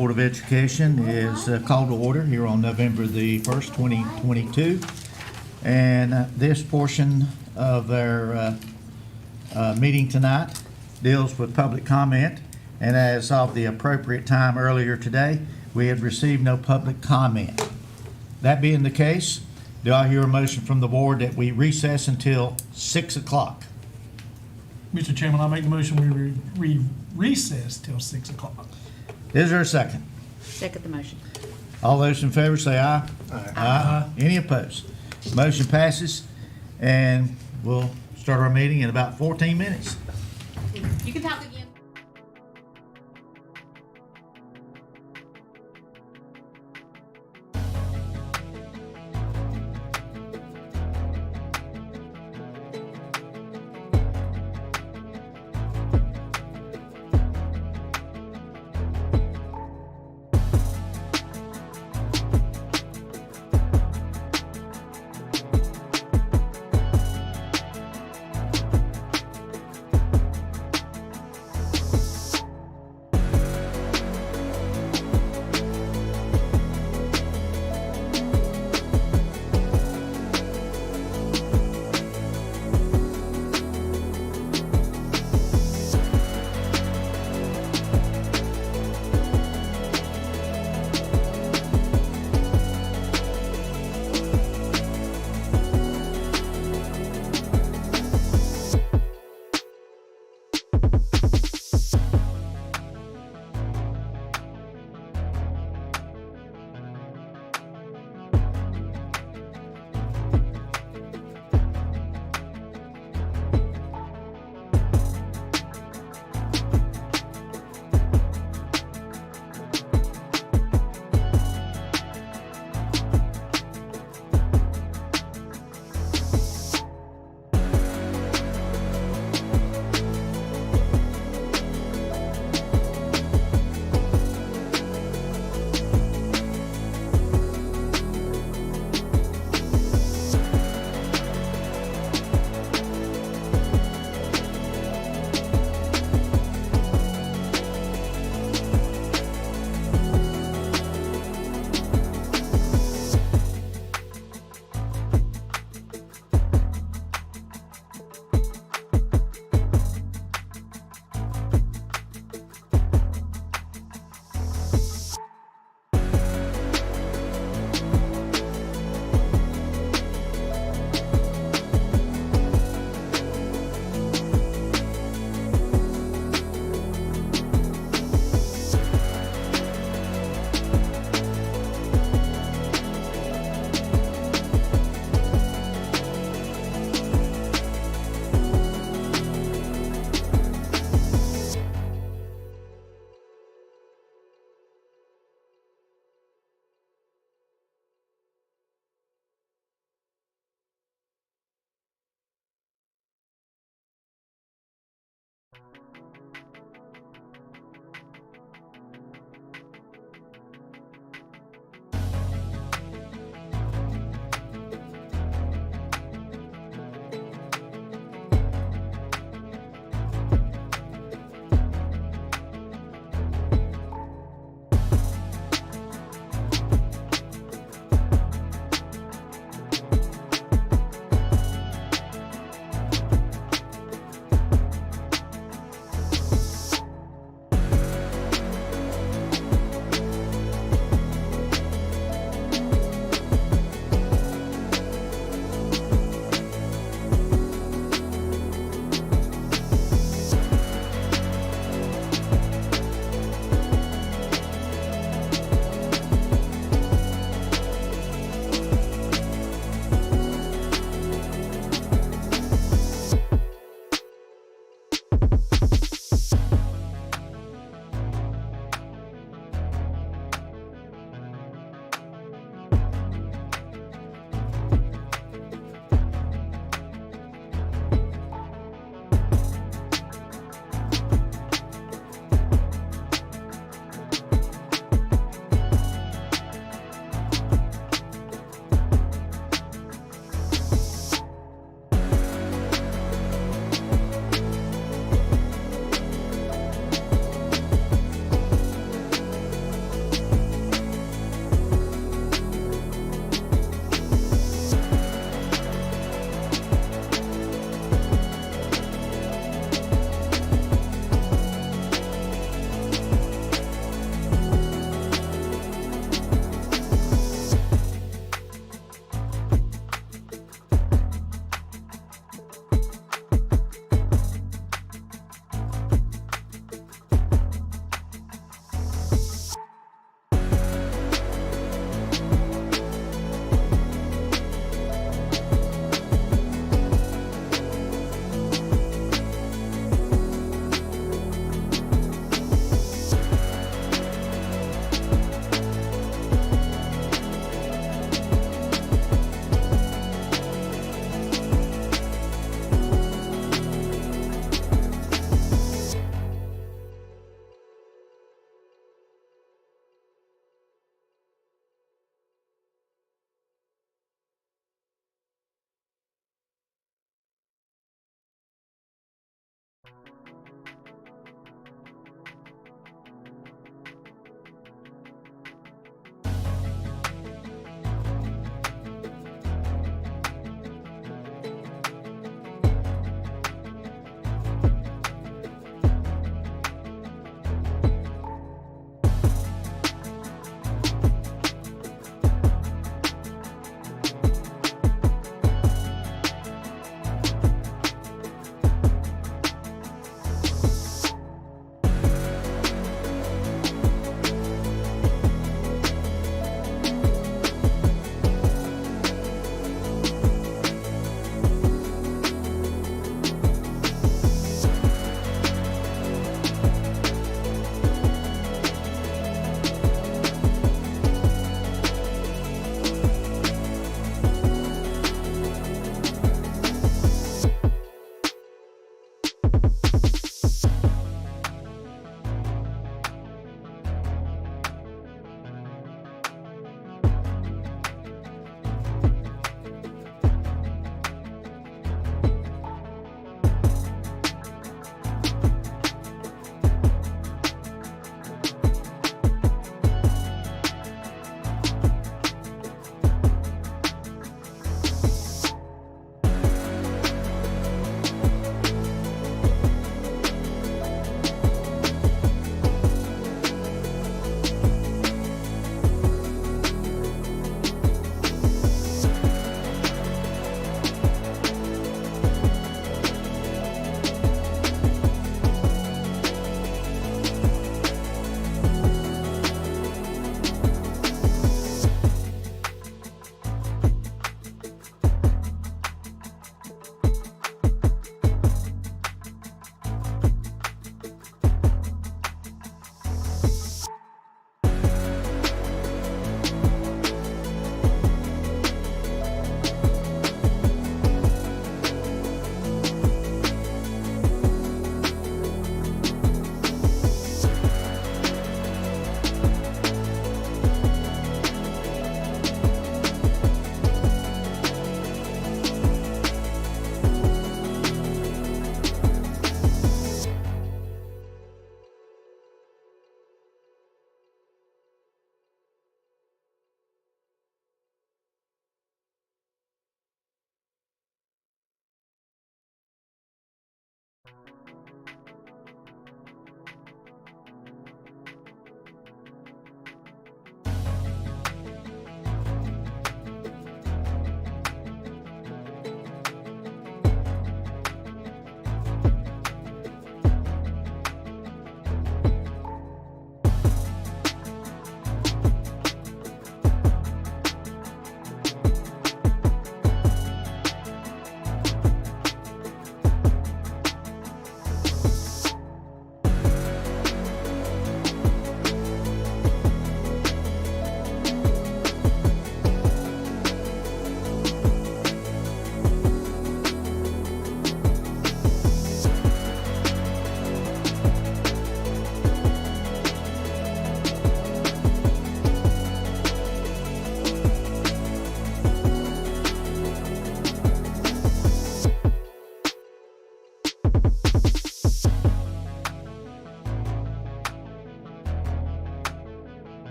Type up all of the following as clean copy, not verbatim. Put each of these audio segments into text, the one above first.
Board of Education is called to order here on November the 1st, 2022. And this portion of our meeting tonight deals with public comment. And as of the appropriate time earlier today, we have received no public comment. That being the case, do I hear a motion from the board that we recess until 6 o'clock? Mr. Chairman, I make the motion we recess till 6 o'clock. Is there a second? Second the motion. All those in favor say aye. Aye. Any opposed? Motion passes, and we'll start our meeting in about 14 minutes. You can talk again.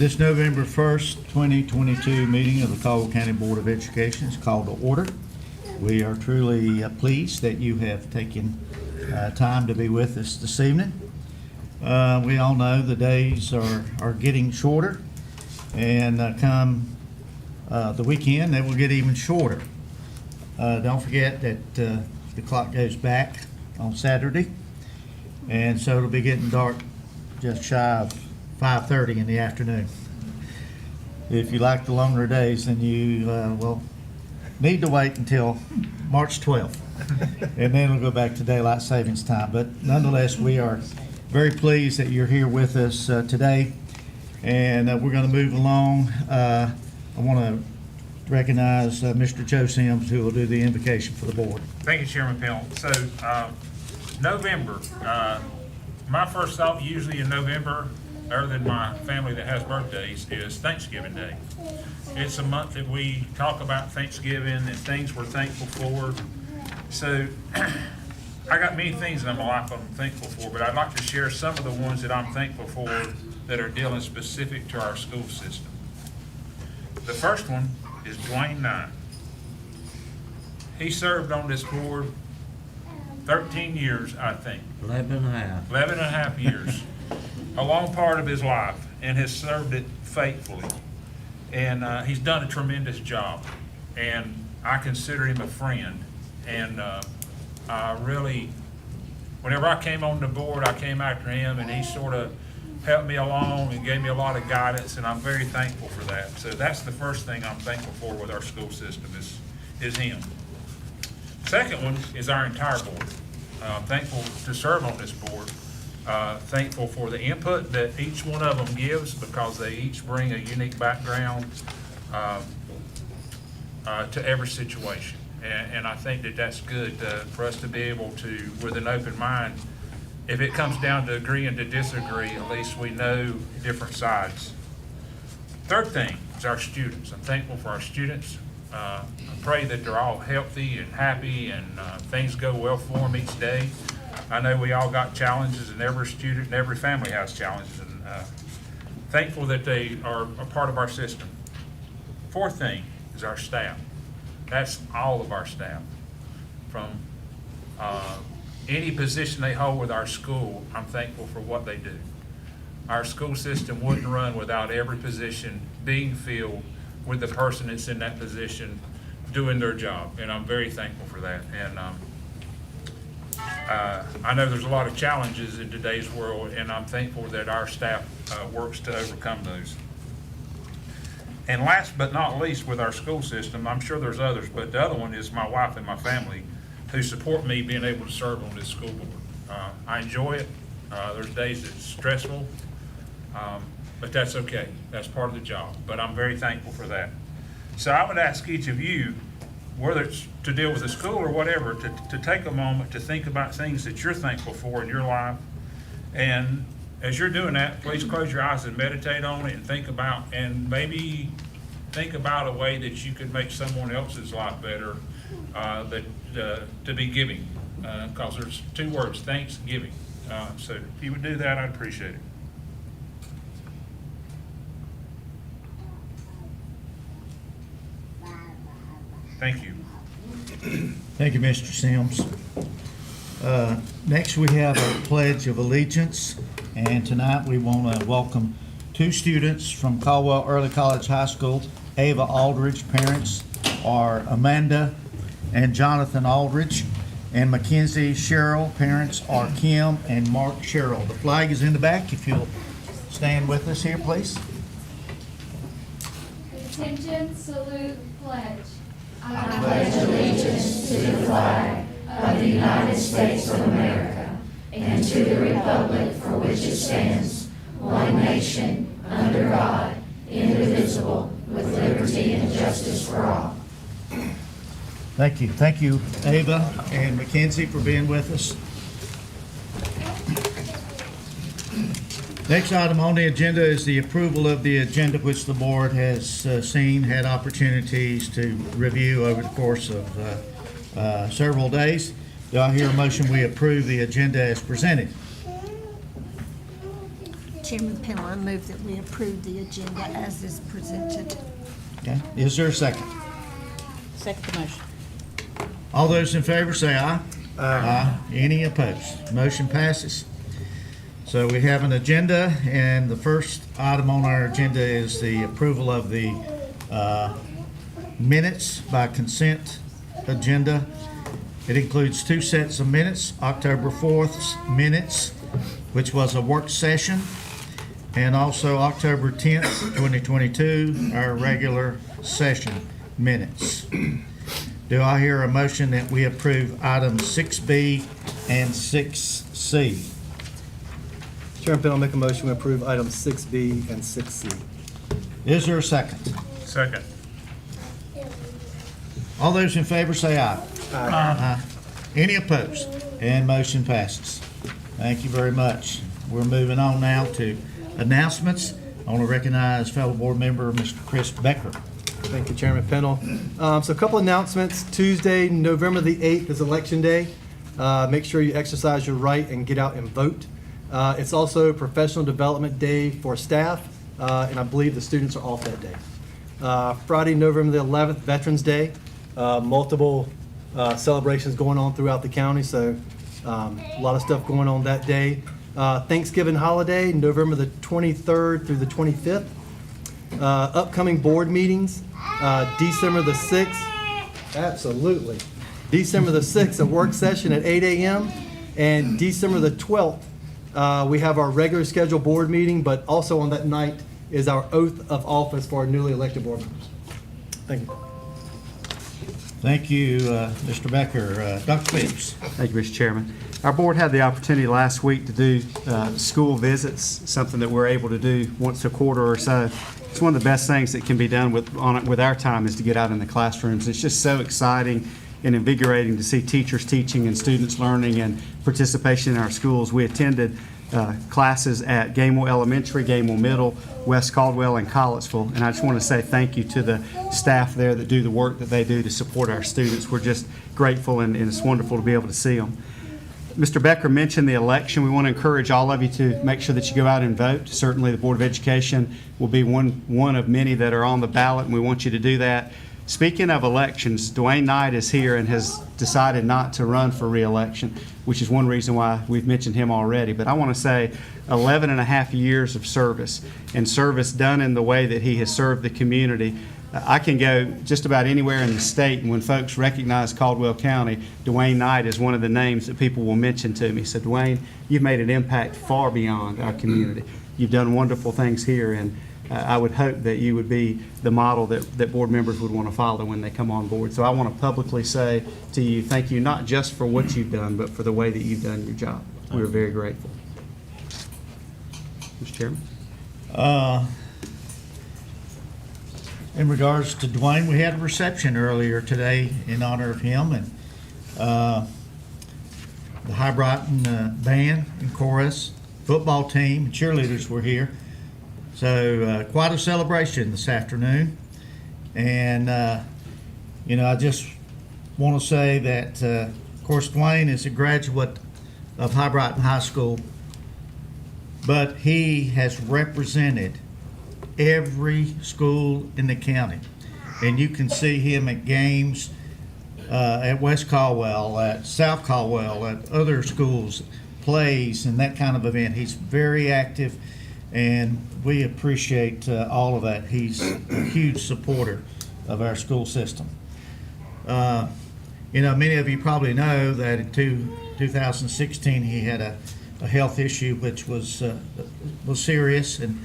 This November 1st, 2022 meeting of the Caldwell County Board of Education is called to order. We are truly pleased that you have taken time to be with us this evening. We all know the days are getting shorter, and come the weekend, they will get even shorter. Don't forget that the clock goes back on Saturday, and so it'll be getting dark just shy of 5:30 in the afternoon. If you like the longer days, then you will need to wait until March 12th, and then it'll go back to daylight savings time. But nonetheless, we are very pleased that you're here with us today, and we're going to move along. I want to recognize Mr. Joe Sims, who will do the invocation for the board. Thank you, Chairman Pell. So, November, my first thought usually in November, other than my family that has birthdays, is Thanksgiving Day. It's a month that we talk about Thanksgiving and things we're thankful for. So, I got many things in my life I'm thankful for, but I'd like to share some of the ones that I'm thankful for that are dealing specific to our school system. The first one is Dwayne Nye. He served on this board 13 years, I think. 11 and a half. 11 and a half years. A long part of his life, and has served it faithfully. And he's done a tremendous job. And I consider him a friend. And I really, whenever I came on the board, I came after him, and he sort of helped me along and gave me a lot of guidance, and I'm very thankful for that. So that's the first thing I'm thankful for with our school system is him. Second one is our entire board. I'm thankful to serve on this board. Thankful for the input that each one of them gives, because they each bring a unique background to every situation. And I think that that's good for us to be able to, with an open mind, if it comes down to agreeing to disagree, at least we know different sides. Third thing is our students. I'm thankful for our students. I pray that they're all healthy and happy, and things go well for them each day. I know we all got challenges, and every student and every family has challenges, and thankful that they are a part of our system. Fourth thing is our staff. That's all of our staff. From any position they hold with our school, I'm thankful for what they do. Our school system wouldn't run without every position being filled with the person that's in that position doing their job, and I'm very thankful for that. And I know there's a lot of challenges in today's world, and I'm thankful that our staff works to overcome those. And last but not least, with our school system, I'm sure there's others, but the other one is my wife and my family, who support me being able to serve on this school board. I enjoy it. There's days it's stressful, but that's okay. That's part of the job, but I'm very thankful for that. So I would ask each of you, whether it's to deal with the school or whatever, to take a moment to think about things that you're thankful for in your life. And as you're doing that, please close your eyes and meditate on it, and maybe think about a way that you could make someone else's life better, to be giving, because there's two words, thanksgiving. So if you would do that, I'd appreciate it. Thank you. Thank you, Mr. Sims. Next, we have a Pledge of Allegiance, and tonight we want to welcome two students from Caldwell Early College High School. Ava Aldridge, parents are Amanda and Jonathan Aldridge, and Mackenzie Sherrill, parents are Kim and Mark Sherrill. The flag is in the back. If you'll stand with us here, please. Attention, salute, pledge. I pledge allegiance to the flag of the United States of America and to the republic for which it stands, one nation, under God, indivisible, with liberty and justice for all. Thank you. Thank you, Ava and Mackenzie, for being with us. Next item on the agenda is the approval of the agenda, which the board has had opportunities to review over the course of several days. Do I hear a motion we approve the agenda as presented? Chairman Pennell, I move that we approve the agenda as is presented. Okay, is there a second? Second the motion. All those in favor say aye. Aye. Any opposed? Motion passes. So we have an agenda, and the first item on our agenda is the approval of the minutes by consent agenda. It includes two sets of minutes, October 4th's minutes, which was a work session, and also October 10th, 2022, our regular session minutes. Do I hear a motion that we approve items 6B and 6C? Chairman Pennell, make a motion to approve items 6B and 6C. Is there a second? Second. All those in favor say aye. Aye. Any opposed? And motion passes. Thank you very much. We're moving on now to announcements. I want to recognize fellow board member, Mr. Chris Becker. Thank you, Chairman Pennell. So a couple announcements. Tuesday, November the 8th is Election Day. Make sure you exercise your right and get out and vote. It's also Professional Development Day for staff, and I believe the students are off that day. Friday, November the 11th, Veterans Day. Multiple celebrations going on throughout the county, so a lot of stuff going on that day. Thanksgiving holiday, November the 23rd through the 25th. Upcoming board meetings, December the 6th, absolutely. December the 6th, a work session at 8 a.m. And December the 12th, we have our regular scheduled board meeting, but also on that night is our oath of office for our newly elected board members. Thank you. Thank you, Mr. Becker. Dr. Phipps. Thank you, Mr. Chairman. Our board had the opportunity last week to do school visits, something that we're able to do once a quarter or so. It's one of the best things that can be done with our time is to get out in the classrooms. It's just so exciting and invigorating to see teachers teaching and students learning and participation in our schools. We attended classes at Gamewell Elementary, Gamewell Middle, West Caldwell, and Collettsville. And I just want to say thank you to the staff there that do the work that they do to support our students. We're just grateful, and it's wonderful to be able to see them. Mr. Becker mentioned the election. We want to encourage all of you to make sure that you go out and vote. Certainly the Board of Education will be one of many that are on the ballot, and we want you to do that. Speaking of elections, Dwayne Knight is here and has decided not to run for re-election, which is one reason why we've mentioned him already. But I want to say 11 and a half years of service, and service done in the way that he has served the community. I can go just about anywhere in the state, and when folks recognize Caldwell County, Dwayne Knight is one of the names that people will mention to me. So Dwayne, you've made an impact far beyond our community. You've done wonderful things here, and I would hope that you would be the model that board members would want to follow when they come on board. So I want to publicly say to you, thank you not just for what you've done, but for the way that you've done your job. We're very grateful. Mr. Chairman? In regards to Dwayne, we had a reception earlier today in honor of him, and the High Brighton band and chorus, football team, and cheerleaders were here. So quite a celebration this afternoon. And, I just want to say that, of course, Dwayne is a graduate of High Brighton High School, but he has represented every school in the county. And you can see him at games at West Caldwell, at South Caldwell, at other schools, plays, and that kind of event. He's very active, and we appreciate all of that. He's a huge supporter of our school system. Many of you probably know that in 2016 he had a health issue which was serious, and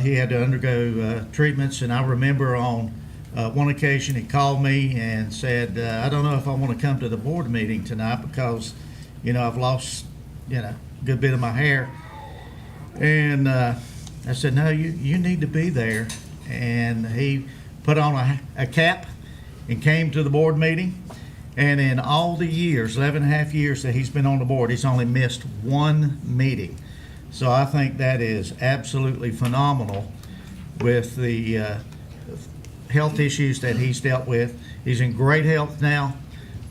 he had to undergo treatments. And I remember on one occasion he called me and said, I don't know if I want to come to the board meeting tonight because, I've lost, a good bit of my hair. And I said, no, you need to be there. And he put on a cap and came to the board meeting. And in all the years, 11 and a half years that he's been on the board, he's only missed one meeting. So I think that is absolutely phenomenal with the health issues that he's dealt with. He's in great health now,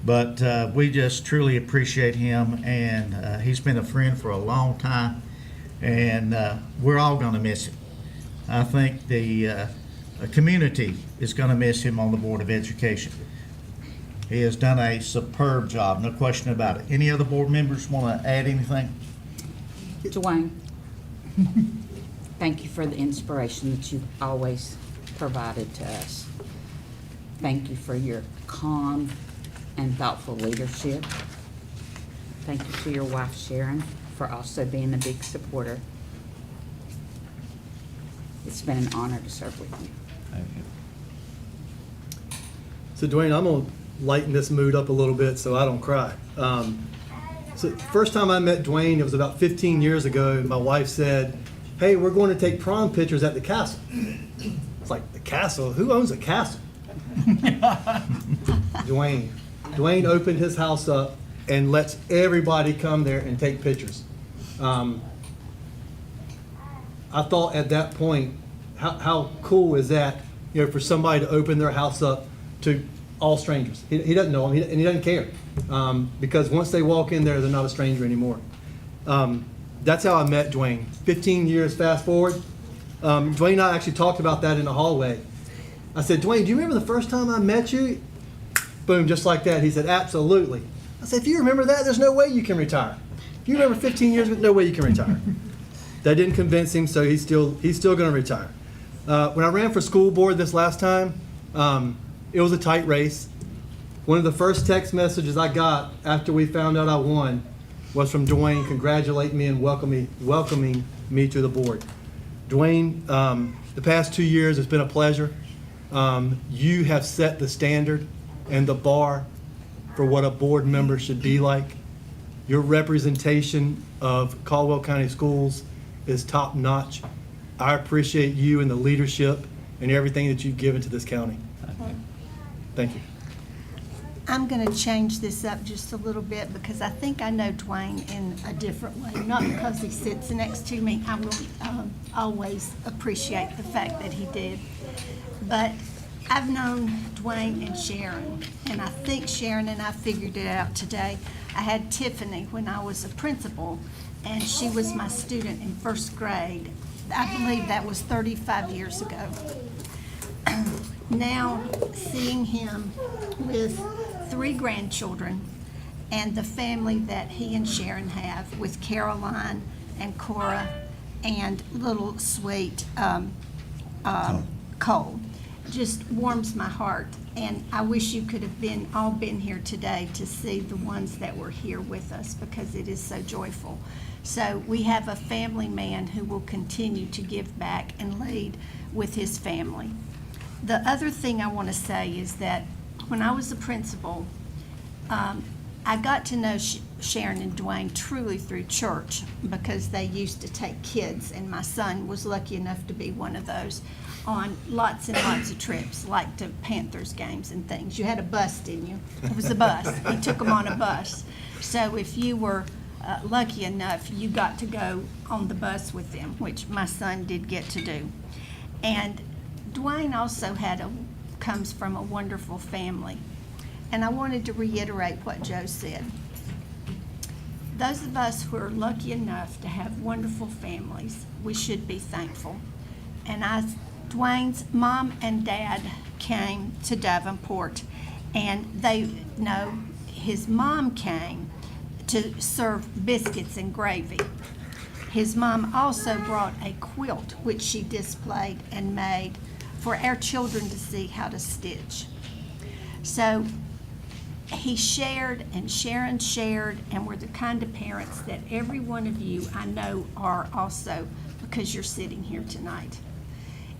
but we just truly appreciate him, and he's been a friend for a long time. And we're all going to miss him. I think the community is going to miss him on the Board of Education. He has done a superb job, no question about it. Any other board members want to add anything? Dwayne, thank you for the inspiration that you've always provided to us. Thank you for your calm and thoughtful leadership. Thank you to your wife, Sharon, for also being a big supporter. It's been an honor to serve with you. Thank you. So Dwayne, I'm gonna lighten this mood up a little bit so I don't cry. So first time I met Dwayne, it was about 15 years ago. My wife said, "Hey, we're going to take prom pictures at the castle." It's like, the castle? Who owns a castle? Dwayne opened his house up and lets everybody come there and take pictures. I thought at that point, how cool is that, for somebody to open their house up to all strangers. He doesn't know them, and he doesn't care, because once they walk in there, they're not a stranger anymore. That's how I met Dwayne. 15 years fast forward. Dwayne and I actually talked about that in the hallway. I said, "Dwayne, do you remember the first time I met you?" Boom, just like that. He said, "Absolutely." I said, "If you remember that, there's no way you can retire. If you remember 15 years, no way you can retire." That didn't convince him, so he's still going to retire. When I ran for school board this last time, it was a tight race. One of the first text messages I got after we found out I won was from Dwayne congratulating me and welcoming me to the board. Dwayne, the past 2 years, it's been a pleasure. You have set the standard and the bar for what a board member should be like. Your representation of Caldwell County Schools is top notch. I appreciate you and the leadership and everything that you've given to this county. Thank you. I'm going to change this up just a little bit because I think I know Dwayne in a different way. Not because he sits next to me. I will always appreciate the fact that he did. But I've known Dwayne and Sharon, and I think Sharon and I figured it out today. I had Tiffany when I was a principal, and she was my student in first grade. I believe that was 35 years ago. Now, seeing him with 3 grandchildren and the family that he and Sharon have with Caroline and Cora and little sweet Cole, just warms my heart. And I wish you could have all been here today to see the ones that were here with us, because it is so joyful. So we have a family man who will continue to give back and lead with his family. The other thing I want to say is that when I was a principal, I got to know Sharon and Dwayne truly through church, because they used to take kids, and my son was lucky enough to be one of those, on lots and lots of trips, like to Panthers games and things. You had a bus, didn't you? It was a bus. He took them on a bus. So if you were lucky enough, you got to go on the bus with them, which my son did get to do. And Dwayne also comes from a wonderful family. And I wanted to reiterate what Joe said. Those of us who are lucky enough to have wonderful families, we should be thankful. And Dwayne's mom and dad came to Davenport, and they know his mom came to serve biscuits and gravy. His mom also brought a quilt, which she displayed and made for our children to see how to stitch. So he shared, and Sharon shared, and we're the kind of parents that every one of you I know are also, because you're sitting here tonight.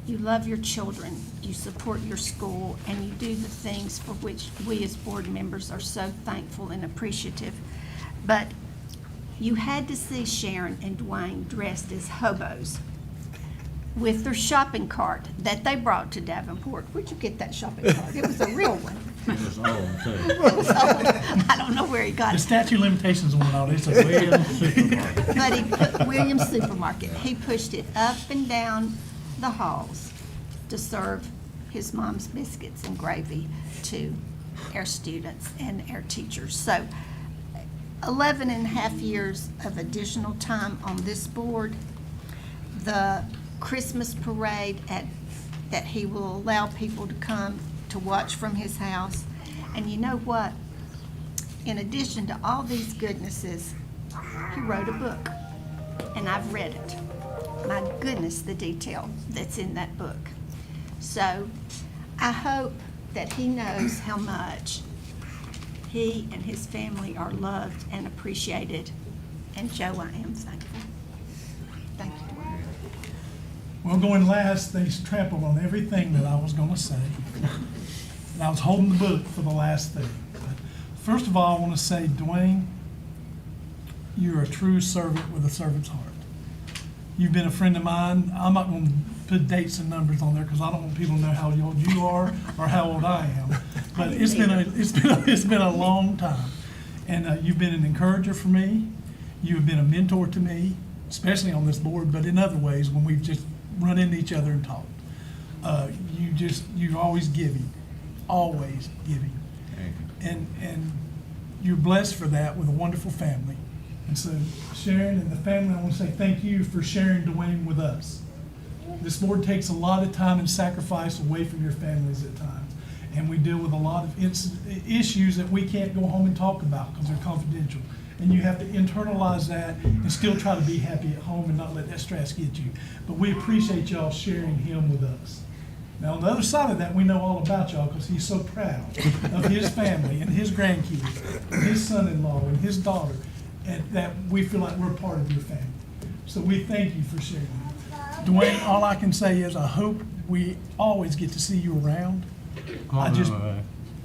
You love your children, you support your school, and you do the things for which we as board members are so thankful and appreciative. But you had to see Sharon and Dwayne dressed as hobos with their shopping cart that they brought to Davenport. Where'd you get that shopping cart? It was a real one. It was old, too. It was old. I don't know where he got The it. statute of limitations went out. It's a Williams supermarket. But he put Williams Supermarket. He pushed it up and down the halls to serve his mom's biscuits and gravy to our students and our teachers. So 11 and a half years of additional time on this board the Christmas parade that he will allow people to come to watch from his house. And you know what? In addition to all these goodnesses, he wrote a book, and I've read it. My goodness, the detail that's in that book. So I hope that he knows how much he and his family are loved and appreciated. And Joe, I am thankful. Thank you. Well, going last, they trampled on everything that I was going to say. And I was holding the book for the last thing. But first of all, I want to say, Dwayne, you're a true servant with a servant's heart. You've been a friend of mine. I'm not going to put dates and numbers on there because I don't want people to know how old you are or how old I am. But it's been a long time, and you've been an encourager for me. You have been a mentor to me, especially on this board, but in other ways when we've just run into each other and talked. You're always giving, always giving. And you're blessed for that with a wonderful family. And so Sharon and the family, I want to say thank you for sharing Dwayne with us. This board takes a lot of time and sacrifice away from your families at times. And we deal with a lot of issues that we can't go home and talk about because they're confidential. And you have to internalize that and still try to be happy at home and not let that stress get you. But we appreciate y'all sharing him with us. Now, on the other side of that, we know all about y'all because he's so proud of his family and his grandkids and his son-in-law and his daughter, and that we feel like we're part of your family. So we thank you for sharing that. Dwayne, all I can say is I hope we always get to see you around. I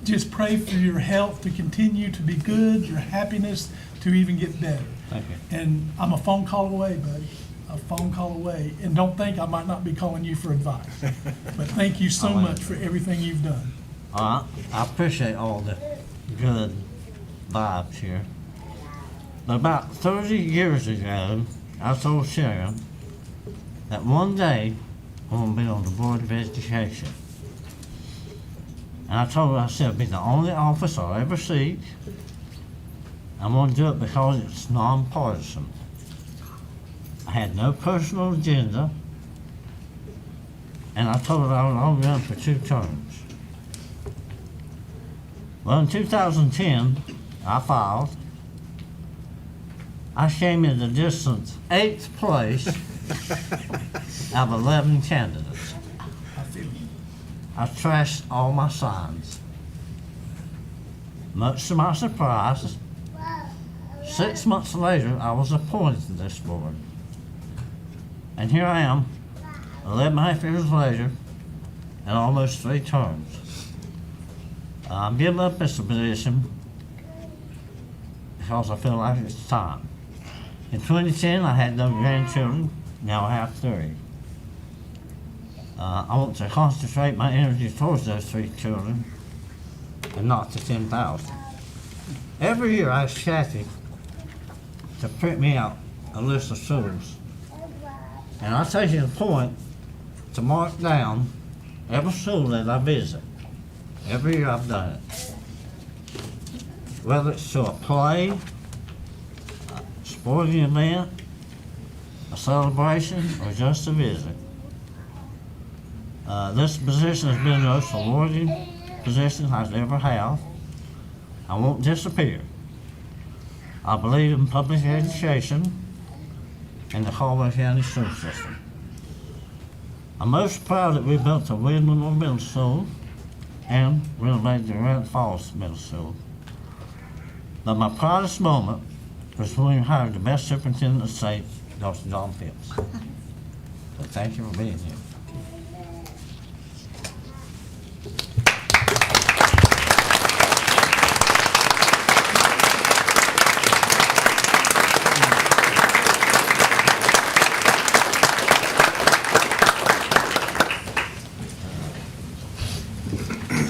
just pray for your health to continue to be good, your happiness to even get better. Thank you. And I'm a phone call away, buddy, a phone call away. And don't think I might not be calling you for advice. But thank you so much for everything you've done. I appreciate all the good vibes here. But about 30 years ago, I told Sharon that one day I'm going to be on the Board of Education. And I told her, I said, it'll be the only office I'll ever seek. I'm going to do it because it's nonpartisan. I had no personal agenda. And I told her I would only run for 2 terms. Well, in 2010, I filed. I came in the distant 8th place out of 11 candidates. I feel you. I trashed all my signs. Much to my surprise, 6 months later, I was appointed to this board. And here I am, 11.5 years later, and almost 3 terms. I'm giving up this position because I feel like it's time. In 2010, I had no grandchildren. Now I have 3. I want to concentrate my energy towards those 3 children and not to 10,000. Every year I ask Kathy to print me out a list of schools. And I take it a point to mark down every school that I visit. Every year I've done it. Whether it's to a play, a sporting event, a celebration, or just a visit. This position has been the most rewarding position I've ever had. I won't disappear. I believe in public education and the Caldwell County school system. I'm most proud that we built the Williamsville Middle School and renovated the Grand Falls Middle School. But my proudest moment was when we hired the best superintendent of the state, Dr. John Phipps. So thank you for being here.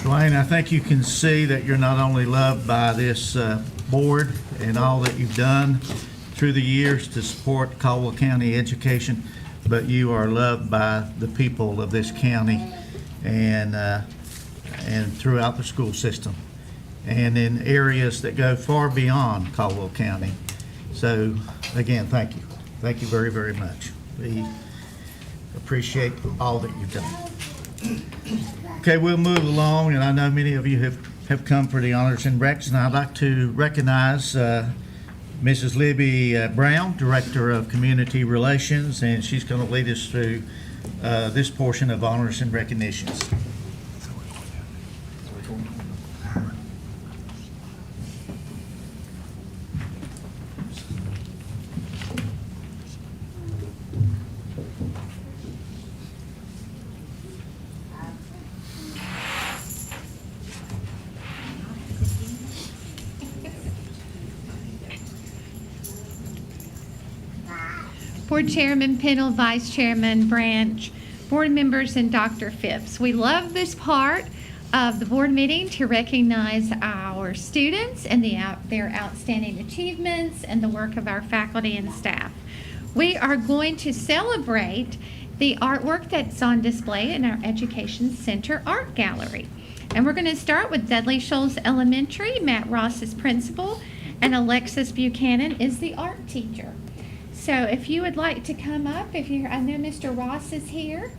Dwayne, I think you can see that you're not only loved by this board and all that you've done through the years to support Caldwell County education, but you are loved by the people of this county and throughout the school system and in areas that go far beyond Caldwell County. So again, thank you. Thank you very, very much. appreciate all that you've done. Okay, we'll move along, and I know many of you have come for the honors and recs, and I'd like to recognize Mrs. Libby Brown, Director of Community Relations, and she's going to lead us through this portion of honors and recognitions. Board Chairman Pennell, Vice Chairman Branch, board members, and Dr. Phipps. We love this part of the board meeting to recognize our students and their outstanding achievements and the work of our faculty and staff. We are going to celebrate the artwork that's on display in our Education Center Art Gallery. And we're going to start with Dudley Shoals Elementary. Matt Ross is principal, and Alexis Buchanan is the art teacher. So if you would like to come up, I know Mr. Ross is here,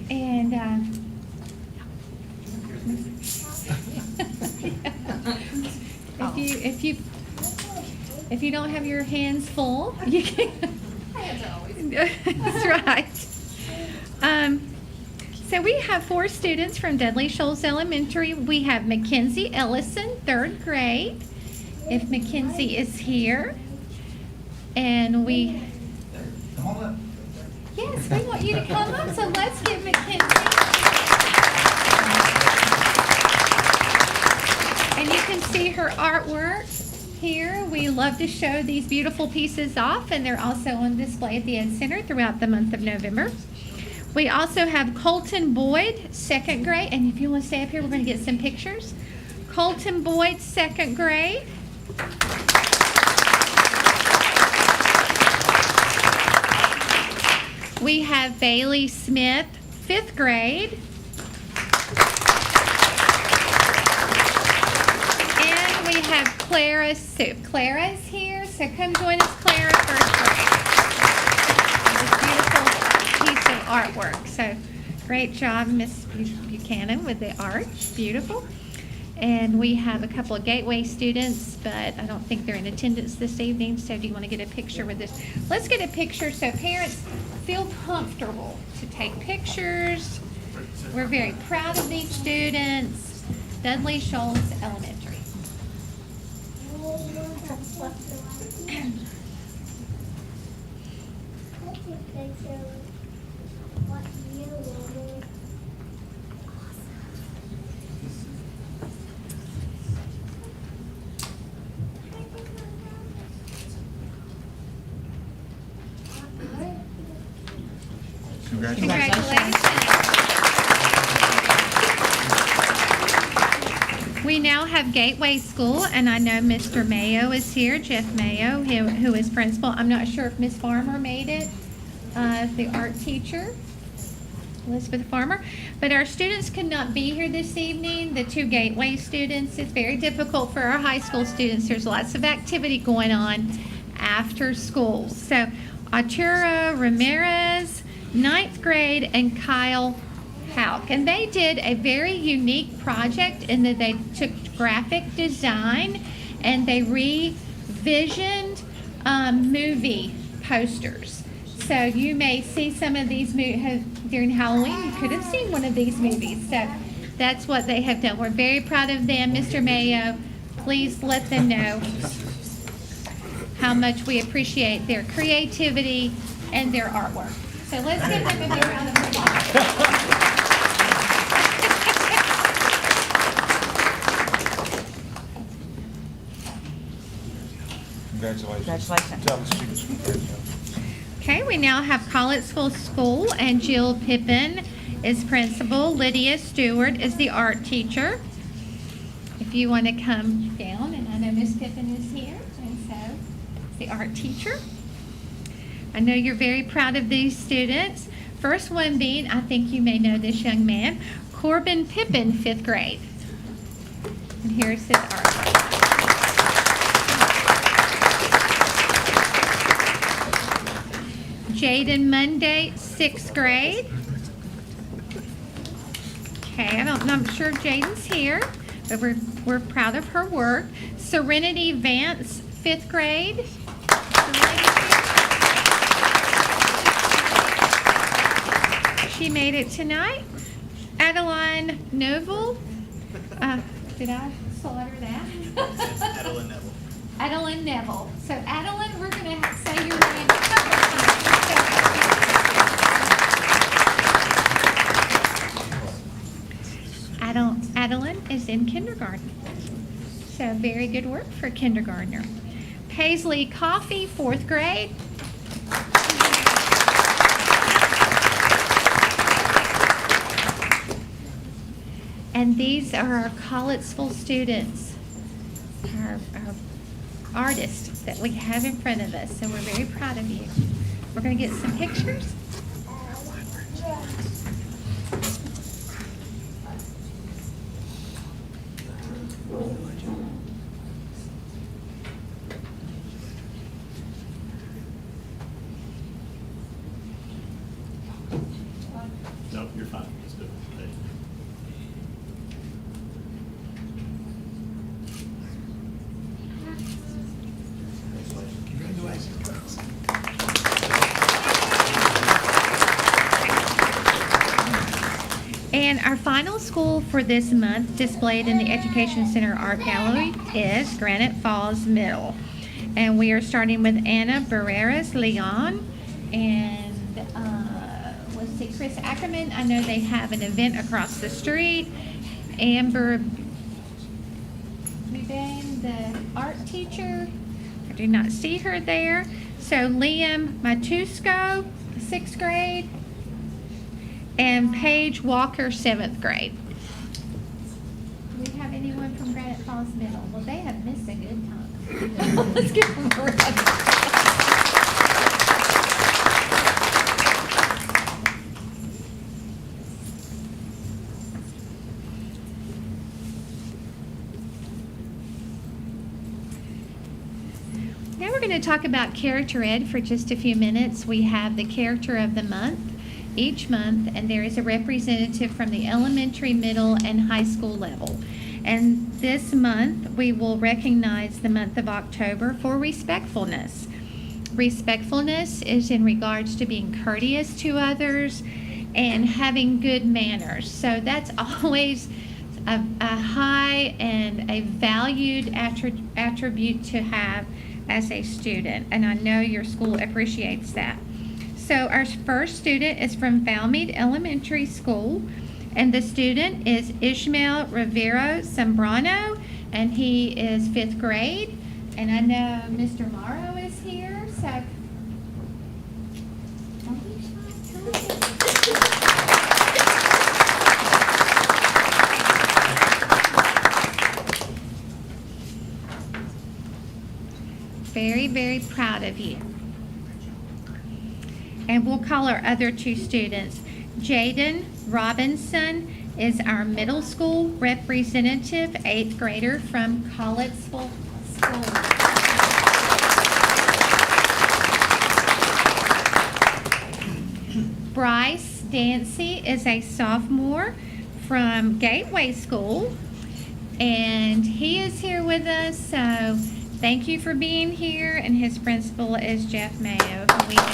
and if you don't have your hands full, you can. That's right. So we have 4 students from Dudley Shoals Elementary. We have Mackenzie Ellison, 3rd grade. If Mackenzie is here. And we, Come on up. yes, we want you to come up, so let's give Mackenzie. And you can see her artwork here. We love to show these beautiful pieces off, and they're also on display at the Ed Center throughout the month of November. We also have Colton Boyd, 2nd grade, and if you want to stay up here, we're going to get some pictures. Colton Boyd, 2nd grade. We have Bailey Smith, 5th grade. And we have Clara Soup. Clara is here, so come join us, Clara, 1st grade. This beautiful piece of artwork. So great job, Miss Buchanan, with the art. Beautiful. And we have a couple of Gateway students, but I don't think they're in attendance this evening, so do you want to get a picture with this? Let's get a picture so parents feel comfortable to take pictures. We're very proud of these students. Dudley Shoals Elementary. Congratulations. We now have Gateway School, and I know Mr. Mayo is here, Jeff Mayo, who is principal. I'm not sure if Miss Farmer made it, the art teacher, Elizabeth Farmer. But our students could not be here this evening, the 2 Gateway students. It's very difficult for our high school students. There's lots of activity going on after school. So Arturo Ramirez, 9th grade, and Kyle Hauk. And they did a very unique project in that they took graphic design and they revisioned movie posters. So you may see some of these during Halloween. You could have seen one of these movies. So that's what they have done. We're very proud of them. Mr. Mayo, please let them know how much we appreciate their creativity and their artwork. So let's give them a big round of applause. Okay, we now have Collinsville School, and Jill Pippin is principal. Lydia Stewart is the art teacher. If you want to come down, and I know Miss Pippin is here, and so the art teacher. I know you're very proud of these students. First one being, I think you may know this young man, Corbin Pippin, 5th grade. And here's his art. Jaden Monday, sixth grade. Okay, I'm not sure if Jaden's here, but we're proud of her work. Serenity Vance, fifth grade. She made it tonight. Adeline Noble. Did I slaughter that? Adeline Neville. Adeline Neville. So Adeline, we're going to say your name a couple times. Adeline is in kindergarten. So very good work for kindergartner. Paisley Coffey, fourth grade. And these are our Collettsville students, our artists that we have in front of us. So we're very proud of you. We're going to get some pictures. No, you're fine. Let's do it. Thank you. And our final school for this month displayed in the Education Center Art Gallery is Granite Falls Middle. And we are starting with Anna Barreras Leon and let's see, Chris Ackerman. I know they have an event across the street. Amber Ruben, the art teacher. I do not see her there. So Liam Matusko, sixth grade. And Paige Walker, seventh grade. Do we have anyone from Granite Falls Middle? Well, they have missed a good time. Let's give them a round. Now we're going to talk about Character Ed for just a few minutes. We have the Character of the Month each month, and there is a representative from the elementary, middle, and high school level. And this month, we will recognize the month of October for respectfulness. Respectfulness is in regards to being courteous to others and having good manners. So that's always a high and a valued attribute to have as a student, and I know your school appreciates that. So our first student is from Valmead Elementary School, and the student is Ishmael Rivero Zambrano, and he is fifth grade. And I know Mr. Morrow is here, so. Very, very proud of you. And we'll call our other two students. Jaden Robinson is our middle school representative, eighth grader from Collettsville School. Bryce Dancy is a sophomore from Gateway School, and he is here with us, so thank you for being here. And his principal is Jeff Mayo, who we know.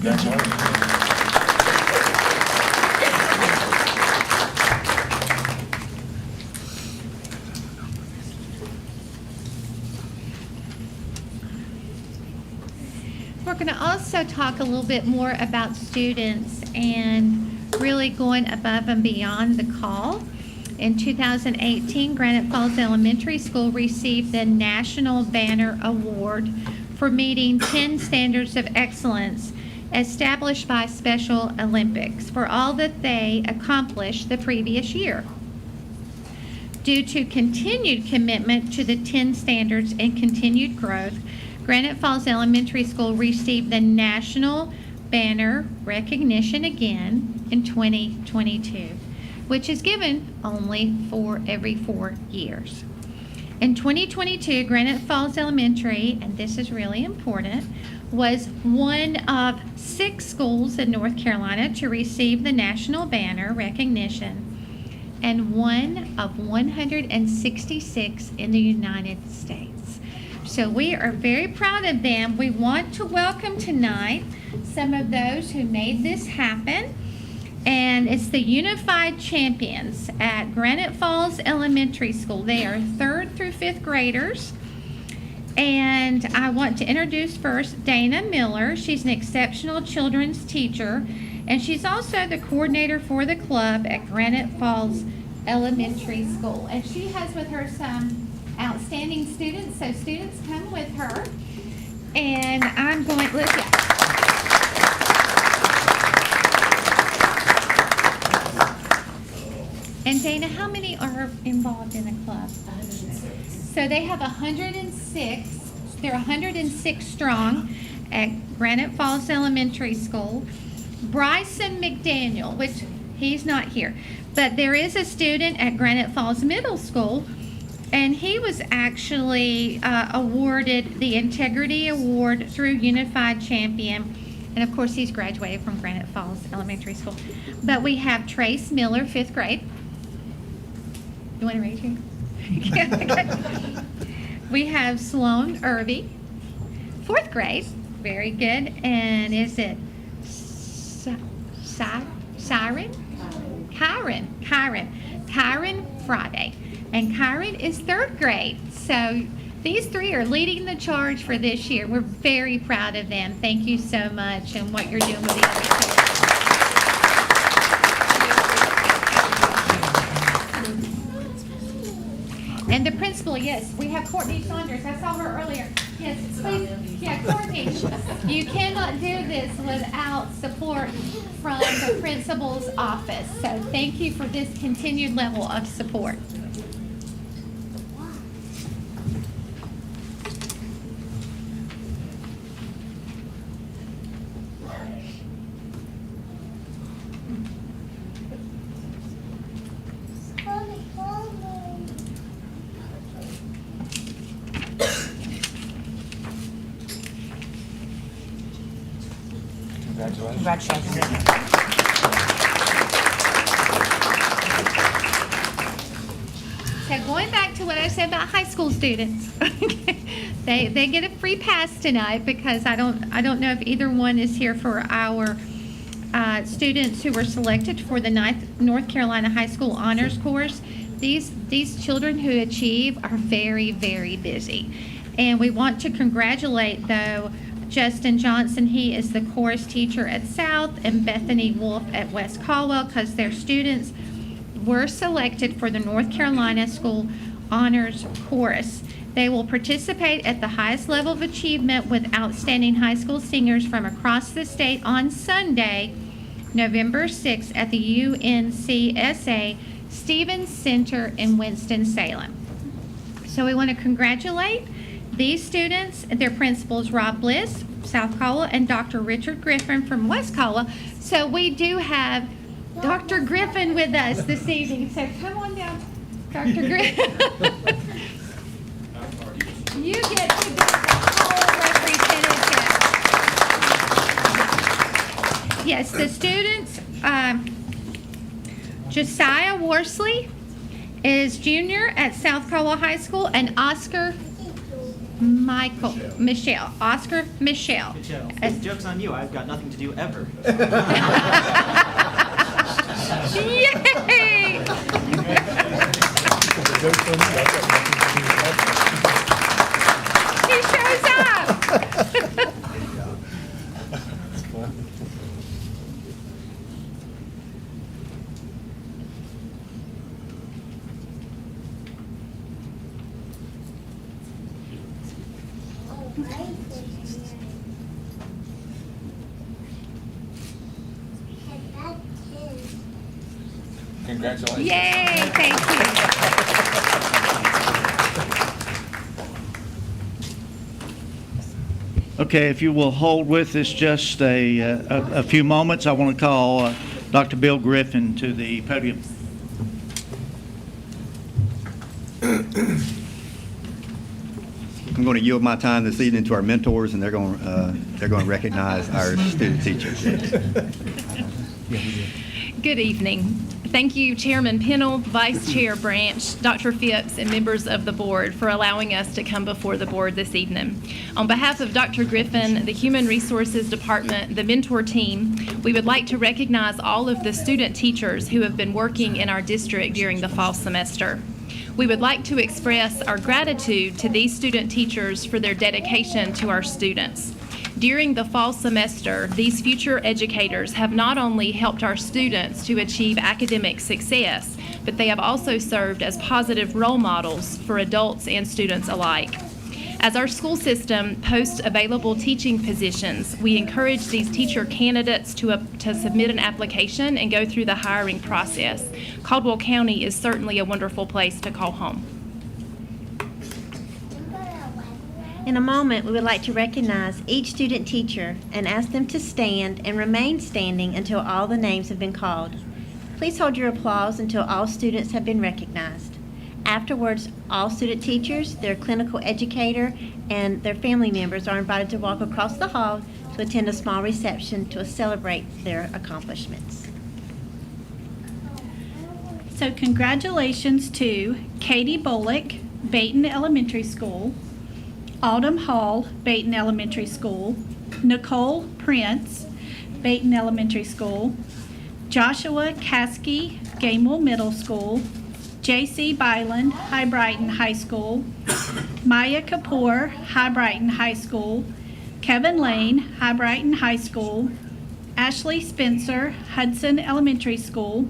Good job. We're going to also talk a little bit more about students and really going above and beyond the call. In 2018, Granite Falls Elementary School received the National Banner Award for meeting 10 standards of excellence established by Special Olympics for all that they accomplished the previous year. Due to continued commitment to the 10 standards and continued growth, Granite Falls Elementary School received the National Banner recognition again in 2022, which is given only for every 4 years. In 2022, Granite Falls Elementary, and this is really important, was one of 6 schools in North Carolina to receive the National Banner recognition and one of 166 in the United States. So we are very proud of them. We want to welcome tonight some of those who made this happen. And it's the Unified Champions at Granite Falls Elementary School. They are 3rd through 5th graders. And I want to introduce first Dana Miller. She's an exceptional children's teacher, and she's also the coordinator for the club at Granite Falls Elementary School. And she has with her some outstanding students. So students, come with her. And I'm going, look at. And Dana, how many are involved in the club? 106. So they have 106. They're 106 strong at Granite Falls Elementary School. Bryson McDaniel, which he's not here, but there is a student at Granite Falls Middle School, and he was actually awarded the Integrity Award through Unified Champion. And of course, he's graduated from Granite Falls Elementary School. But we have Trace Miller, 5th grade. You want to raise your hand? We have Sloan Irby, 4th grade. Very good. And is it Kyron Friday. And Kyron is 3rd grade. So these 3 are leading the charge for this year. We're very proud of them. Thank you so much and what you're doing with the other kids. And the principal, yes, we have Courtney Saunders. I saw her earlier. Yes, please. Yeah, Courtney, you cannot do this without support from the principal's office. So thank you for this continued level of support. Congratulations. So going back to what I said about high school students, they get a free pass tonight because I don't know if either one is here for our students who were selected for the North Carolina High School Honors Course. These children who achieve are very, very busy. And we want to congratulate, though, Justin Johnson. He is the chorus teacher at South, and Bethany Wolf at West Caldwell, because their students were selected for the North Carolina School Honors Chorus. They will participate at the highest level of achievement with outstanding high school singers from across the state on Sunday, November 6th at the UNCSA Stevens Center in Winston-Salem. So we want to congratulate these students, their principals, Rob Bliss, South Caldwell, and Dr. Richard Griffin from West Caldwell. So we do have Dr. Griffin with us this evening. So come on down, Dr. Griffin. You get to be the whole representative. Yes, the students, Josiah Worsley is junior at South Caldwell High School, and Oscar Michelle. Michelle, joke's on you. I've got nothing to do ever. Yay! He shows up. Congratulations. Yay, thank you. Okay, if you will hold with us just a few moments, I want to call Dr. Bill Griffin to the podium. I'm going to yield my time this evening to our mentors, and they're going to recognize our student teachers. Good evening. Thank you, Chairman Pennell, Vice Chair Branch, Dr. Phipps, and members of the board for allowing us to come before the board this evening. On behalf of Dr. Griffin, the Human Resources Department, the mentor team, we would like to recognize all of the student teachers who have been working in our district during the fall semester. We would like to express our gratitude to these student teachers for their dedication to our students. During the fall semester, these future educators have not only helped our students to achieve academic success, but they have also served as positive role models for adults and students alike. As our school system posts available teaching positions, we encourage these teacher candidates to submit an application and go through the hiring process. Caldwell County is certainly a wonderful place to call home. In a moment, we would like to recognize each student teacher and ask them to stand and remain standing until all the names have been called. Please hold your applause until all students have been recognized. Afterwards, all student teachers, their clinical educator, and their family members are invited to walk across the hall to attend a small reception to celebrate their accomplishments. So congratulations to Katie Bullock, Bayton Elementary School, Autumn Hall, Bayton Elementary School, Nicole Prince, Bayton Elementary School, Joshua Caskey, Gamewell Middle School, J.C. Byland, High Brighton High School, Maya Kapoor, High Brighton High School, Kevin Lane, High Brighton High School, Ashley Spencer, Hudson Elementary School,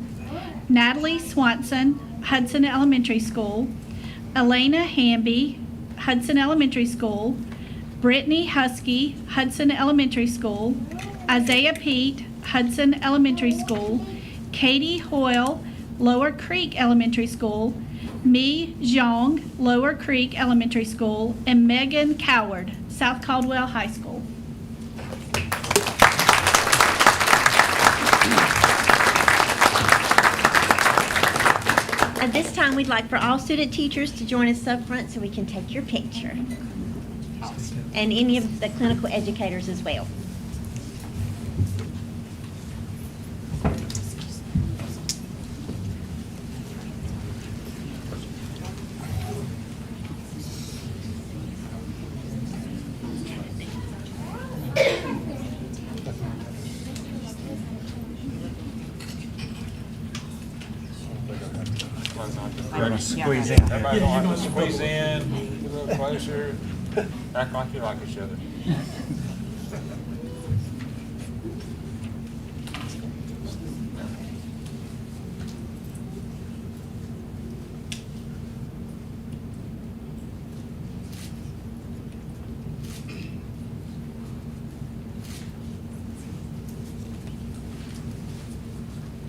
Natalie Swanson, Hudson Elementary School, Elena Hamby, Hudson Elementary School, Brittany Husky, Hudson Elementary School, Isaiah Pete, Hudson Elementary School, Katie Hoyle, Lower Creek Elementary School, Mi Zhang, Lower Creek Elementary School, and Megan Coward, South Caldwell High School. At this time, we'd like for all student teachers to join us up front so we can take your picture. And any of the clinical educators as well. Squeeze in. Everybody don't have to squeeze in, get a little closer, act like you like each other.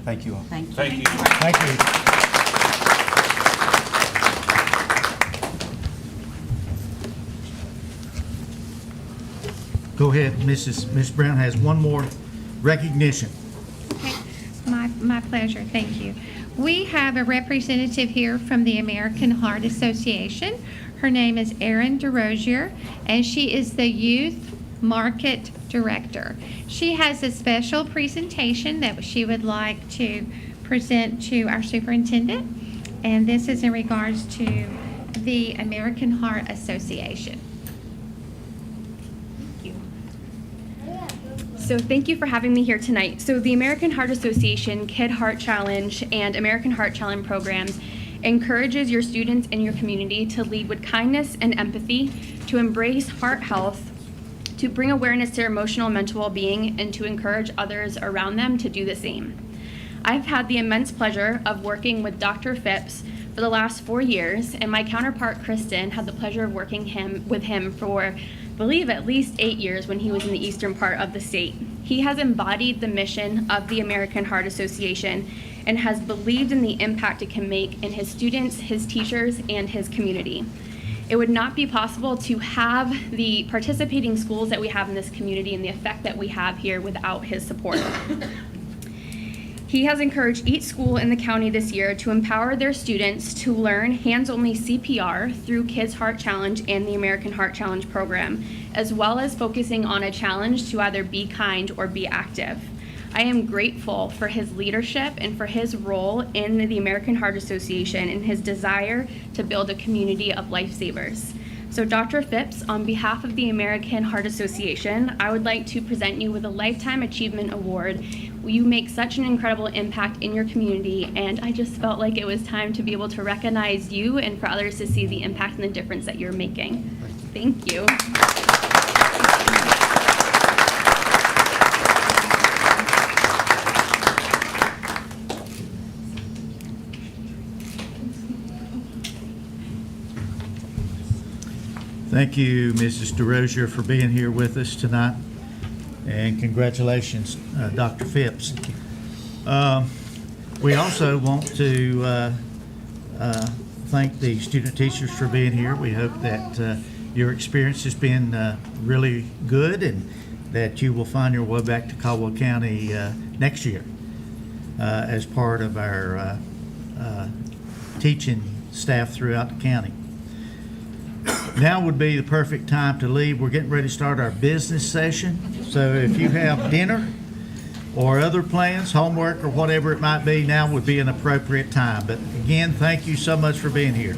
Thank you all. Thank you. Thank you. Thank you. Go ahead, Ms. Brown has one more recognition. Okay, my pleasure, thank you. We have a representative here from the American Heart Association. Her name is Erin DeRosier, and she is the Youth Market Director. She has a special presentation that she would like to present to our superintendent, and this is in regards to the American Heart Association. So thank you for having me here tonight. So the American Heart Association Kid Heart Challenge and American Heart Challenge programs encourages your students and your community to lead with kindness and empathy, to embrace heart health, to bring awareness to their emotional and mental well-being, and to encourage others around them to do the same. I've had the immense pleasure of working with Dr. Phipps for the last 4 years, and my counterpart, Kristen, had the pleasure of working with him for believe, at least 8 years when he was in the eastern part of the state. He has embodied the mission of the American Heart Association and has believed in the impact it can make in his students, his teachers, and his community. It would not be possible to have the participating schools that we have in this community and the effect that we have here without his support. He has encouraged each school in the county this year to empower their students to learn hands-only CPR through Kids Heart Challenge and the American Heart Challenge program, as well as focusing on a challenge to either be kind or be active. I am grateful for his leadership and for his role in the American Heart Association and his desire to build a community of lifesavers. So Dr. Phipps, on behalf of the American Heart Association, I would like to present you with a Lifetime Achievement Award. You make such an incredible impact in your community, and I just felt like it was time to be able to recognize you and for others to see the impact and the difference that you're making. Thank you. Thank you, Mrs. DeRosier, for being here with us tonight. And congratulations, Dr. Phipps. We also want to thank the student teachers for being here. We hope that your experience has been really good and that you will find your way back to Caldwell County next year as part of our teaching staff throughout the county. Now would be the perfect time to leave. We're getting ready to start our business session. So if you have dinner or other plans, homework, or whatever it might be, now would be an appropriate time. But again, thank you so much for being here.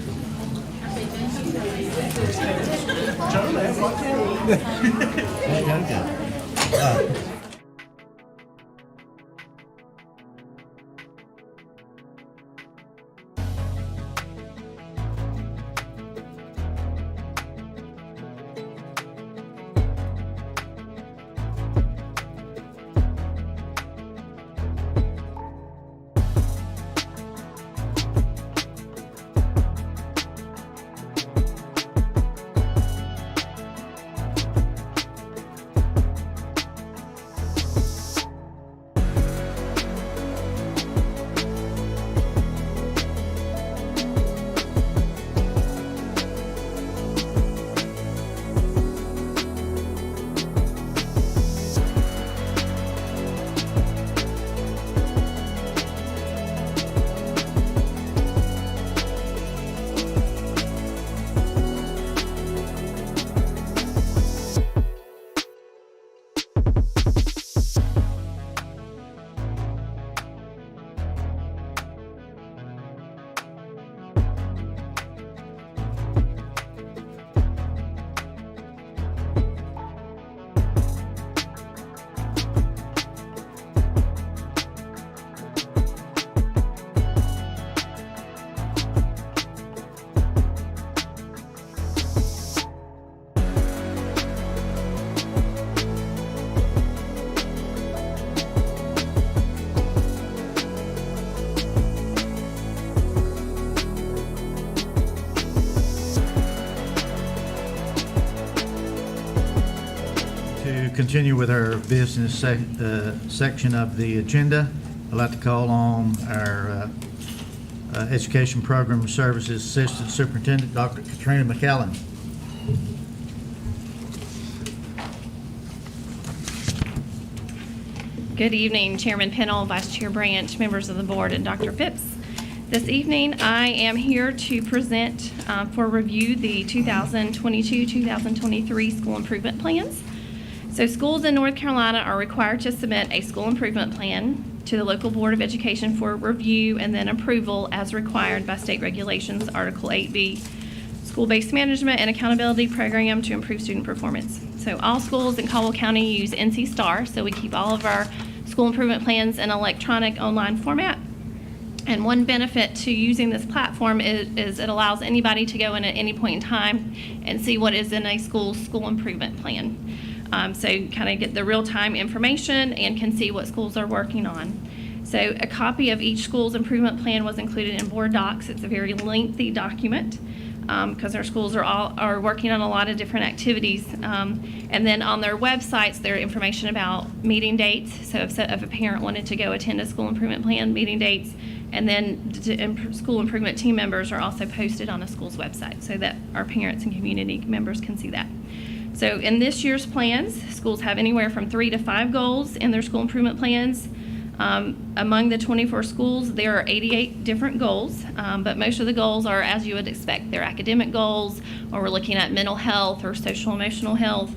Continue with our business section of the agenda. I'd like to call on our Education Program Services Assistant Superintendent, Dr. Katrina McAllen. Good evening, Chairman Pennell, Vice Chair Branch, members of the board, and Dr. Phipps. This evening, I am here to present for review the 2022-2023 school improvement plans. So schools in North Carolina are required to submit a school improvement plan to the local Board of Education for review and then approval as required by state regulations, Article 8B, School-Based Management and Accountability Program to improve student performance. So all schools in Caldwell County use NC STAR, so we keep all of our school improvement plans in electronic online format. And one benefit to using this platform is it allows anybody to go in at any point in time and see what is in a school improvement plan. So kind of get the real-time information and can see what schools are working on. So a copy of each school's improvement plan was included in board docs. It's a very lengthy document because our schools are working on a lot of different activities. And then on their websites, there are information about meeting dates. So if a parent wanted to go attend a school improvement plan, meeting dates, and then school improvement team members are also posted on a school's website so that our parents and community members can see that. So in this year's plans, schools have anywhere from 3 to 5 goals in their school improvement plans. Among the 24 schools, there are 88 different goals, but most of the goals are as you would expect. They're academic goals, or we're looking at mental health or social emotional health,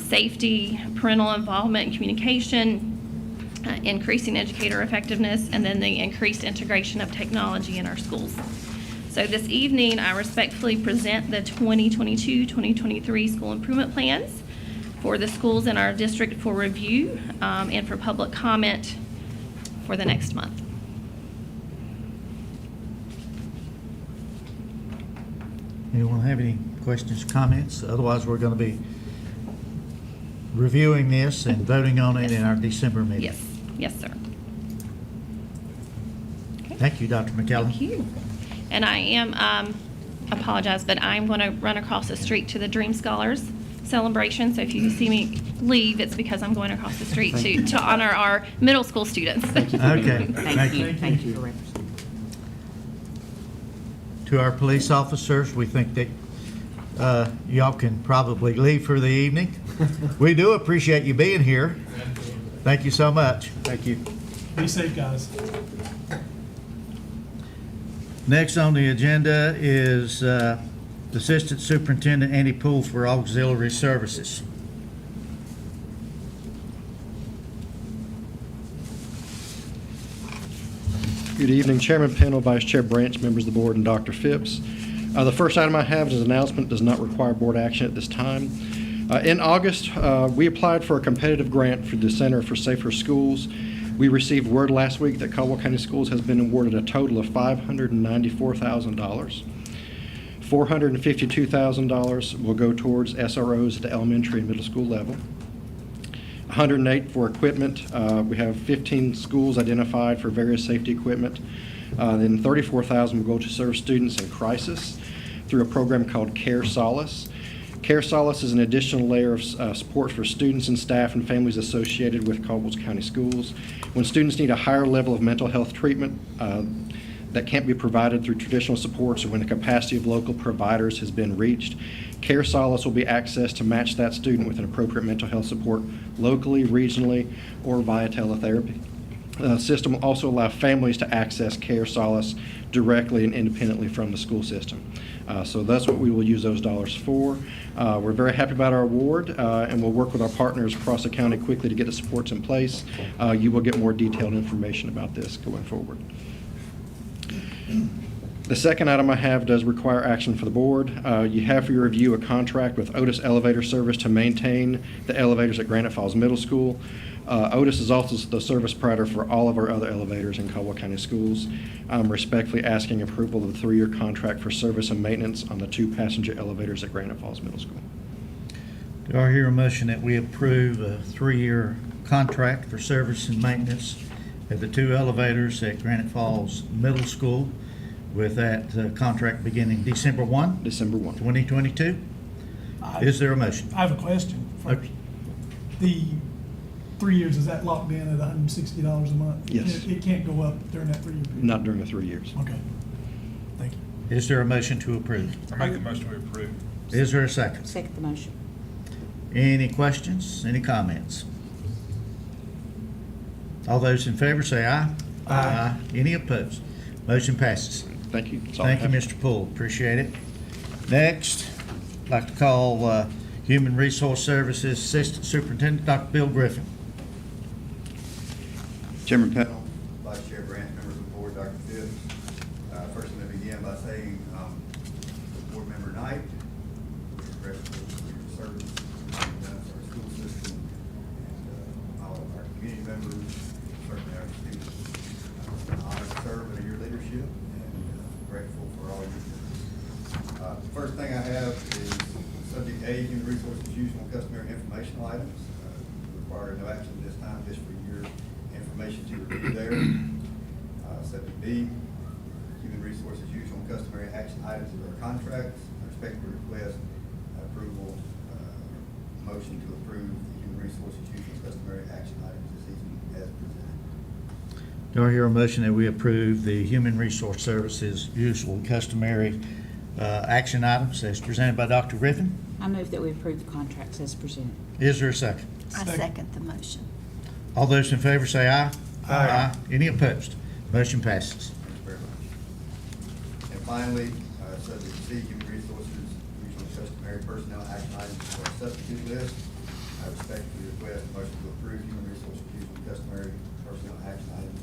safety, parental involvement and communication, increasing educator effectiveness, and then the increased integration of technology in our schools. So this evening, I respectfully present the 2022-2023 school improvement plans for the schools in our district for review and for public comment for the next month. Anyone have any questions, comments? Otherwise, we're going to be reviewing this and voting on it in our December meeting. Yes, yes, sir. Thank you, Dr. McCallum. Thank you. And I am, apologize, but I'm going to run across the street to the Dream Scholars celebration. So if you see me leave, it's because I'm going across the street to honor our middle school students. Okay. Thank you. Thank you for representing. To our police officers, we think that y'all can probably leave for the evening. We do appreciate you being here. Thank you so much. Thank you. Be safe, guys. Next on the agenda is Assistant Superintendent Andy Poole for Auxiliary Services. Good evening, Chairman Pennell, Vice Chair Branch, members of the board, and Dr. Phipps. The first item I have is an announcement, does not require board action at this time. In August, we applied for a competitive grant for the Center for Safer Schools. We received word last week that Caldwell County Schools has been awarded a total of $594,000. $452,000 will go towards SROs at the elementary and middle school level. $108,000 for equipment. We have 15 schools identified for various safety equipment. Then $34,000 will go to serve students in crisis through a program called Care Solace. Care Solace is an additional layer of support for students and staff and families associated with Caldwell County Schools. When students need a higher level of mental health treatment that can't be provided through traditional supports, or when the capacity of local providers has been reached, Care Solace will be accessed to match that student with an appropriate mental health support locally, regionally, or via teletherapy. The system will also allow families to access Care Solace directly and independently from the school system. So that's what we will use those dollars for. We're very happy about our award, and we'll work with our partners across the county quickly to get the supports in place. You will get more detailed information about this going forward. The second item I have does require action for the board. You have for your review a contract with Otis Elevator Service to maintain the elevators at Granite Falls Middle School. Otis is also the service provider for all of our other elevators in Caldwell County Schools. I'm respectfully asking approval of the 3-year contract for service and maintenance on the 2 passenger elevators at Granite Falls Middle School. Do I hear a motion that we approve a 3-year contract for service and maintenance at the 2 elevators at Granite Falls Middle School, with that contract beginning December 1? December 1. 2022? Is there a motion? I have a question first. Okay. The 3 years, is that locked in at $160 a month? Yes. It can't go up during that 3-year period? Not during the 3 years. Okay. Thank you. Is there a motion to approve? I make the motion to approve. Is there a second? Second the motion. Any questions? Any comments? All those in favor say aye. Aye. Any opposed? Motion passes. Thank you. That's all I Thank you, have. Mr. Poole. Appreciate it. Next, I'd like to call Human Resource Services Assistant Superintendent, Dr. Bill Griffin. Chairman Pennell, Vice Chair Branch, members of the board, Dr. Phipps. First, let me begin by saying, Board Member Knight, we're grateful for your service you've done for our school system and all of our community members, certainly our students. Honored to serve under your leadership and grateful for all you do. First thing I have is subject A, Human Resources Usual Customary Informational Items. Require no action this time, just for your information. information to review there. Subject B, human resources usual and customary action items of our contracts. I respectfully request approval, motion to approve the human resources usual and customary action items this evening as presented. Do I hear a motion that we approve the Human Resource Services usual and customary action items as presented by Dr. Griffin? I move that we approve the contracts as presented. Is there a second? I second the motion. All those in favor say aye. Aye. Any opposed? Motion passes. Thank you very much. And finally, subject C, human resources usual and customary personnel action items for our substitute list. I respectfully request a motion to approve human resources usual and customary personnel action items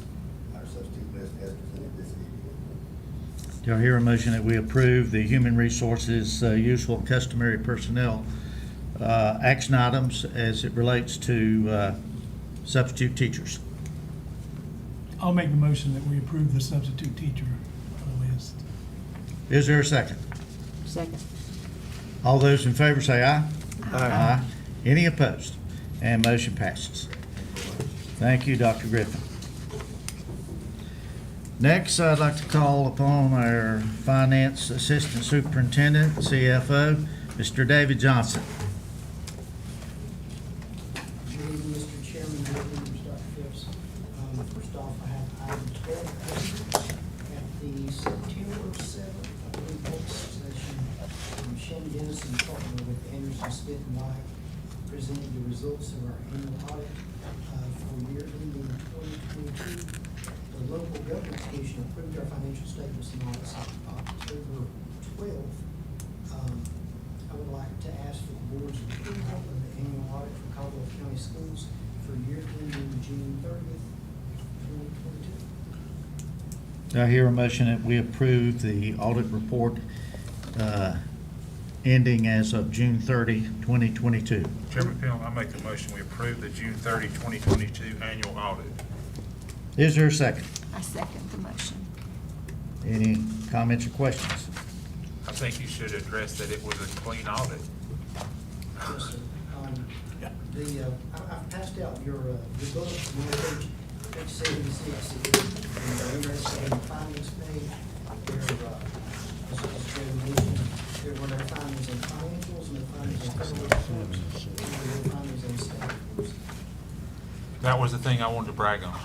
on our substitute list as presented this evening. Do I hear a motion that we approve the Human Resources usual and customary personnel action items as it relates to substitute teachers? I'll make the motion that we approve the substitute teacher list. Is there a second? Second. All those in favor say aye. Aye. Any opposed? And motion passes. Thank you, Dr. Griffin. Next, I'd like to call upon our Finance Assistant Superintendent, CFO, Mr. David Johnson. Good evening, Mr. Chairman, board members, Dr. Phipps. First off, I have item 12A at the September 7th, I believe, work session. Shannon Dennison, partner with Anderson, Smith and White, presented the results of our annual audit for year ending 2022. The local government commission approved our financial statements and audits on October 12th. I would like to ask for the board's approval of the annual audit for Caldwell County Schools for year ending June 30th, 2022. Do I hear a motion that we approve the audit report ending as of June 30, 2022? Chairman Pennell, I make the motion, we approve the June 30, 2022 annual audit. Is there a second? I second the motion. Any comments or questions? I think you should address that it was a clean audit. Yes, sir. I've passed out your book, page 76, and the interesting findings page. As Chairman mentioned, there were their findings on financials and their findings on federal reports, and their findings on state reports. That was the thing I wanted to brag on.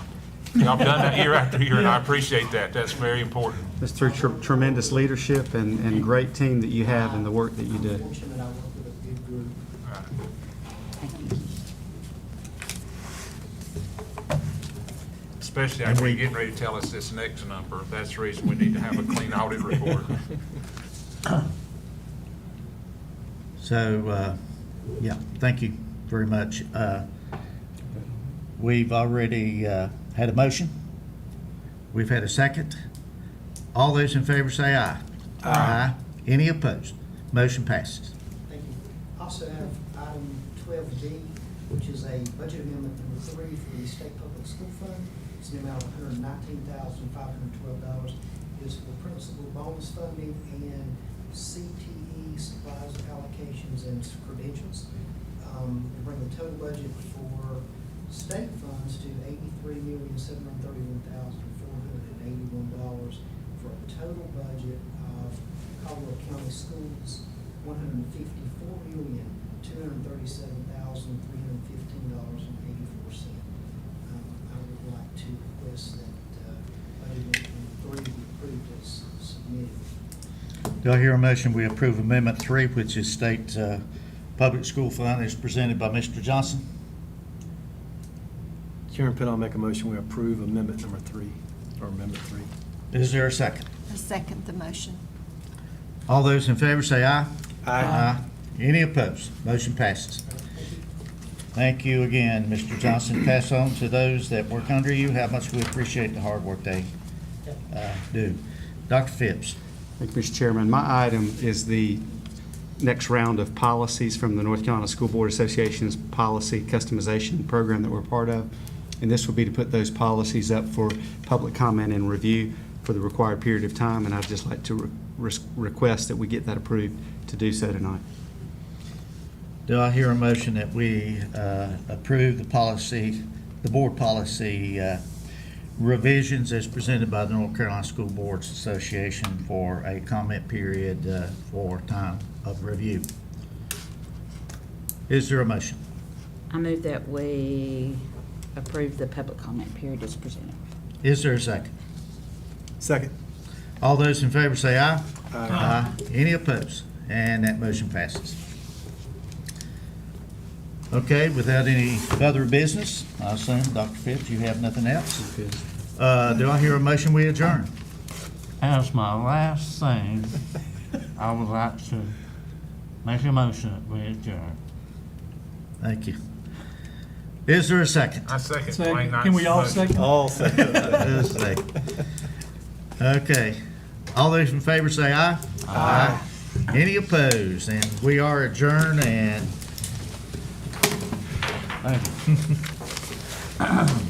Y'all done that year after year, and I appreciate that. That's very important. It's through tremendous leadership and great team that you have and the work that you do. I'm fortunate I work with a good group. Especially after you're getting ready to tell us this next number. That's the reason we need to have a clean audit report. So, yeah, thank you very much. We've already had a motion. We've had a second. All those in favor say aye. Aye. Any opposed? Motion passes. Thank you. Also have item 12D, which is a budget amendment number 3 for the state public school fund. It's the amount of $119,512. Is for principal bonus funding and CTE supplies allocations and credentials. We bring the total budget for state funds to $83,731,481 for a total budget of Caldwell County Schools $154,237,315.84. I would like to request that budget amendment 3 be approved as submitted. Do I hear a motion we approve Amendment 3, which is State Public School Fund, as presented by Mr. Johnson? Chairman Pennell, I'll make a motion, we approve amendment number 3, or amendment 3. Is there a second? I second the motion. All those in favor say aye. Aye. Any opposed? Motion passes. Thank you again, Mr. Johnson. Pass on to those that work under you how much we appreciate the hard work they do. Dr. Phipps. Thank you, Mr. Chairman. My item is the next round of policies from the North Carolina School Board Association's policy customization program that we're part of. And this would be to put those policies up for public comment and review for the required period of time. And I'd just like to request that we get that approved to do so tonight. Do I hear a motion that we approve the policy the board policy revisions as presented by the North Carolina School Boards Association for a comment period for time of review. Is there a motion? I move that we approve the public comment period as presented. Is there a second? Second. All those in favor say aye. Aye. Any opposed? And that motion passes. Okay, without any further business, I assume, Dr. Phipps, you have nothing else? Do I hear a motion we adjourn? As my last thing, I would like to make a motion that we adjourn. Thank you. Is there a second? I second Second. Dwayne Knight's Can we all motion. second? All second. There's a second. Okay. All those in favor say aye. Aye. Any opposed? And we are adjourned and Thank you.